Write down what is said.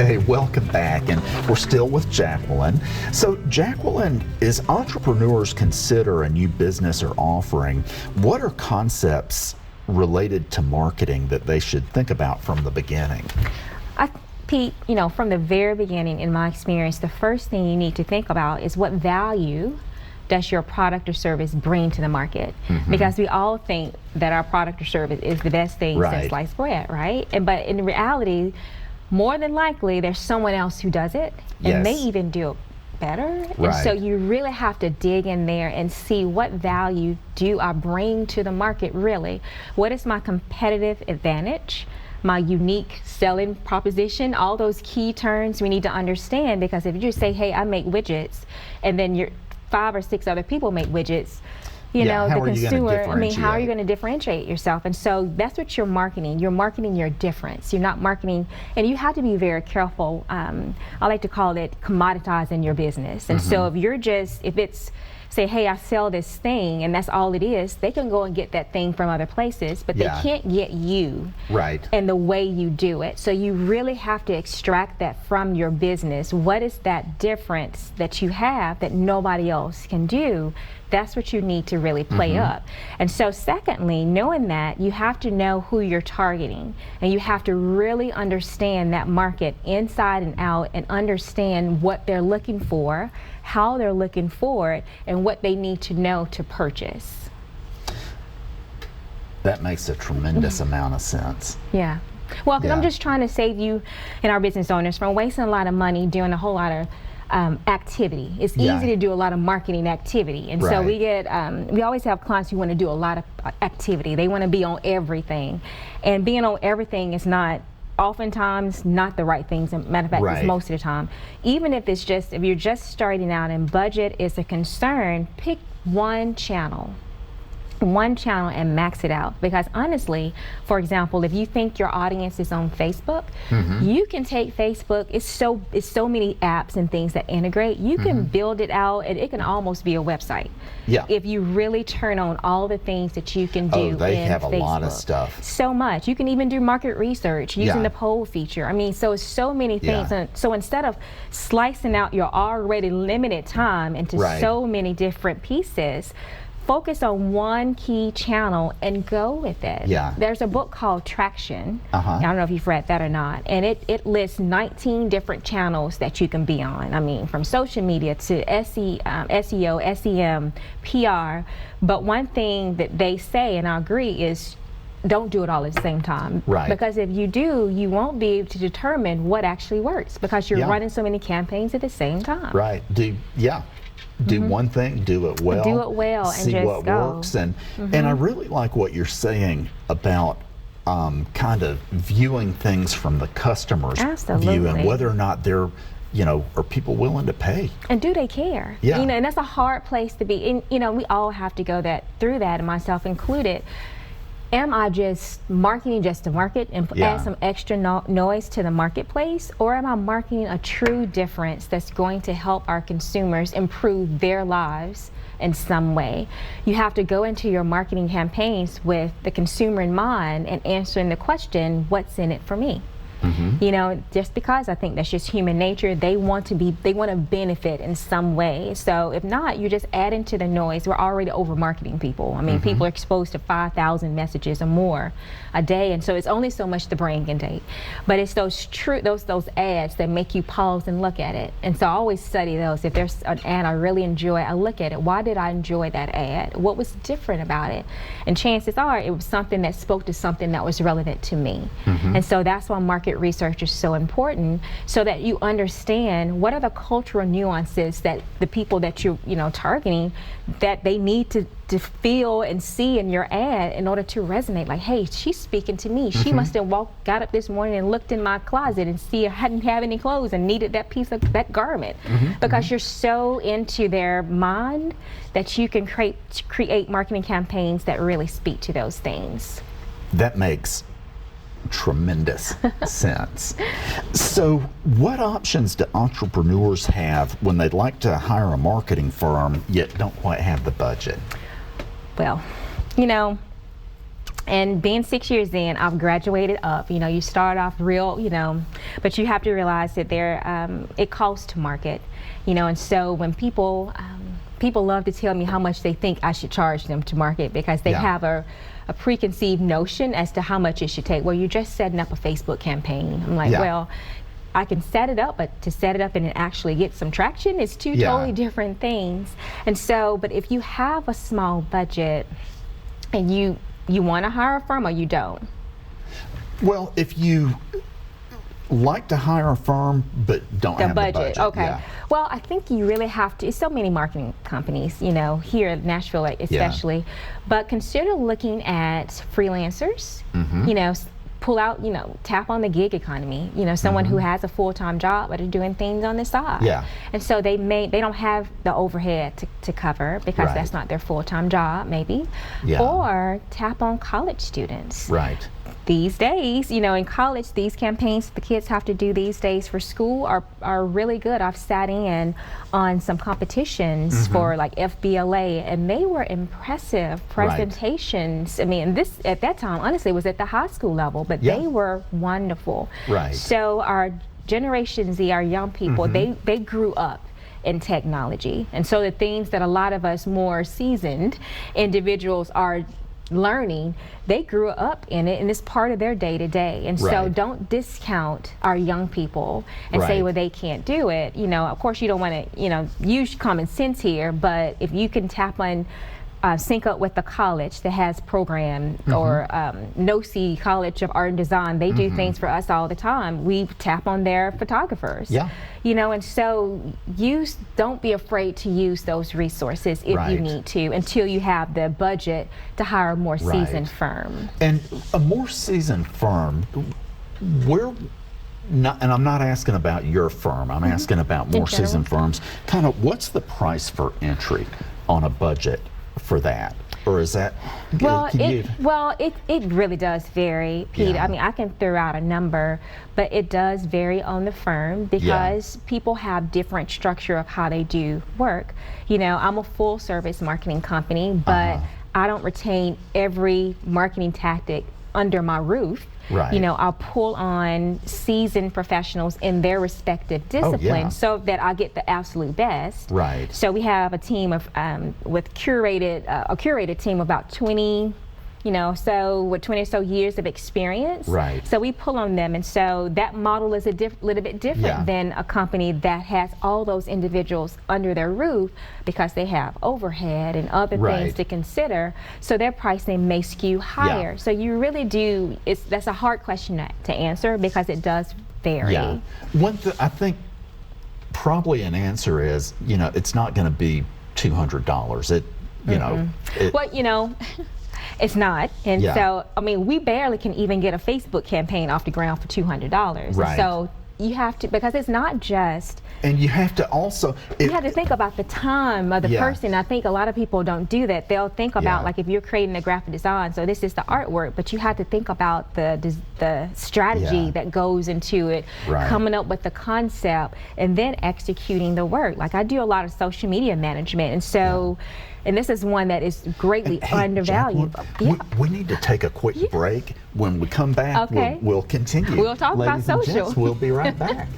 Okay, welcome back, and we're still with Jacqueline. So Jacqueline, as entrepreneurs consider a new business or offering, what are concepts related to marketing that they should think about from the beginning? Pete, from the very beginning, in my experience, the first thing you need to think about is what value does your product or service bring to the market? Because we all think that our product or service is the best thing since sliced bread, right? But in reality, more than likely, there's someone else who does it, and they even do it better. And so you really have to dig in there and see what value do I bring to the market, really? What is my competitive advantage? My unique selling proposition, all those key terms we need to understand, because if you just say, hey, I make widgets, and then you're 5 or 6 other people make widgets, the consumer, how are you going to differentiate yourself? And so that's what you're marketing. You're marketing your difference. You're not marketing, and you have to be very careful. I like to call it commoditizing your business. And so if it's, say, hey, I sell this thing, and that's all it is, they can go and get that thing from other places, but they can't get you and the way you do it. So you really have to extract that from your business. What is that difference that you have that nobody else can do? That's what you need to really play up. And so secondly, knowing that, you have to know who you're targeting, and you have to really understand that market inside and out, and understand what they're looking for, how they're looking for it, and what they need to know to purchase. That makes a tremendous amount of sense. Yeah. Well, because I'm just trying to save you and our business owners from wasting a lot of money doing a whole lot of activity. It's easy to do a lot of marketing activity, and so we always have clients who want to do a lot of activity. They want to be on everything, and being on everything is not oftentimes not the right things. As a matter of fact, it's most of the time. Even if you're just starting out and budget is a concern, pick one channel and max it out. Because honestly, for example, if you think your audience is on Facebook, you can take Facebook. It's so many apps and things that integrate. You can build it out, and it can almost be a website. If you really turn on all the things that you can do. They in have Facebook. a lot of stuff. So much. You can even do market research using the poll feature. I mean, so it's so many things. And so instead of slicing out your already limited time into so many different pieces, focus on one key channel and go with it. There's a book called Traction. I don't know if you've read that or not. And it lists 19 different channels that you can be on. I mean, from social media to SEO, SEM, PR. But one thing that they say, and I agree, is don't do it all at the same time. Because if you do, you won't be able to determine what actually works, because you're running so many campaigns at the same time. Do one thing, do it well. And see just what go. works. And I really like what you're saying about kind of viewing things from the customer's view, and whether or not they're, are people willing to pay? And do they care? And that's a hard place to be. And we all have to go through that, and myself included. Am I just marketing just to market and add some extra noise to the marketplace? Or am I marketing a true difference that's going to help our consumers improve their lives in some way? You have to go into your marketing campaigns with the consumer in mind and answering the question, what's in it for me? Just because I think that's just human nature. They want to benefit in some way. So if not, you're just adding to the noise. We're already over marketing people. I mean, people are exposed to 5,000 messages or more a day, and so it's only so much the brain can take. But it's those ads that make you pause and look at it. And so I always study those. If there's an ad I really enjoy, I look at it. Why did I enjoy that ad? What was different about it? And chances are it was something that spoke to something that was relevant to me. And so that's why market research is so important, so that you understand what are the cultural nuances that the people that you're targeting, that they need to feel and see in your ad in order to resonate. Like, hey, she's speaking to me. She must have got up this morning and looked in my closet and see I hadn't have any clothes and needed that piece of that garment. Because you're so into their mind that you can create marketing campaigns that really speak to those things. That makes tremendous sense. So what options do entrepreneurs have when they'd like to hire a marketing firm yet don't quite have the budget? Well, And being 6 years in, I've graduated up. You start off real, but you have to realize that it costs to market, and so when people love to tell me how much they think I should charge them to market, because they have a preconceived notion as to how much it should take. Well, you're just setting up a Facebook campaign. I'm like, well, I can set it up, but to set it up and actually get some traction is two totally different things. And so, but if you have a small budget and you want to hire a firm, or you don't? Well, if you like to hire a firm but don't have the budget. Okay. Yeah. Well, I think you really have to. So many marketing companies, here in Nashville especially, but consider looking at freelancers. Pull out, tap on the gig economy. Someone who has a full-time job but are doing things on the side. Yeah. And so they don't have the overhead to cover, because that's not their full-time job, maybe. Yeah. Or tap on college students. Right. These days, in college, these campaigns the kids have to do these days for school are really good. I've sat in on some competitions for like FBLA, and they were impressive presentations. I mean, this at that time, honestly, was at the high school level, but they were wonderful. Right. So our Generation Z, our young people, they grew up in technology, and so the things that a lot of us more seasoned individuals are learning, they grew up in it, and it's part of their day-to-day. And so don't discount our young people and say, well, they can't do it. Of course you don't want to use common sense here, but if you can tap on sync up with the college that has program, or NOC College of Art and Design, they do things for us all the time. We tap on their photographers. And so don't be afraid to use those resources if you need to, until you have the budget to hire a more seasoned firm. And a more seasoned firm, and I'm not asking about your firm, I'm asking about more seasoned firms. Kind of, what's the price for entry on a budget for that? Or is that it really does vary, Pete. I mean, I can throw out a number, but it does vary on the firm, because people have different structure of how they do work. I'm a full service marketing company, but I don't retain every marketing tactic under my roof. I'll pull on seasoned professionals in their respective disciplines so that I get the absolute best. So we have a team of with a curated team of about 20 with 20 or so years of experience. So we pull on them, and so that model is a little bit different than a company that has all those individuals under their roof, because they have overhead and other things to consider. So their pricing may skew higher. So you really do. That's a hard question to answer, because it does vary. One thing I think probably an answer is, it's not going to be $200. It's not, and so I mean, we barely can even get a Facebook campaign off the ground for $200. So you have to, because it's not just. And you have to also. You have to think about the time of the person. I think a lot of people don't do that. They'll think about like if you're creating a graphic design, so this is the artwork, but you have to think about the strategy that goes into it, coming up with the concept, and then executing the work. Like I do a lot of social media management, and so. And this is one that is greatly undervalued. We need to take a quick break. When we come back, we'll continue. We'll talk about social. We'll be right back.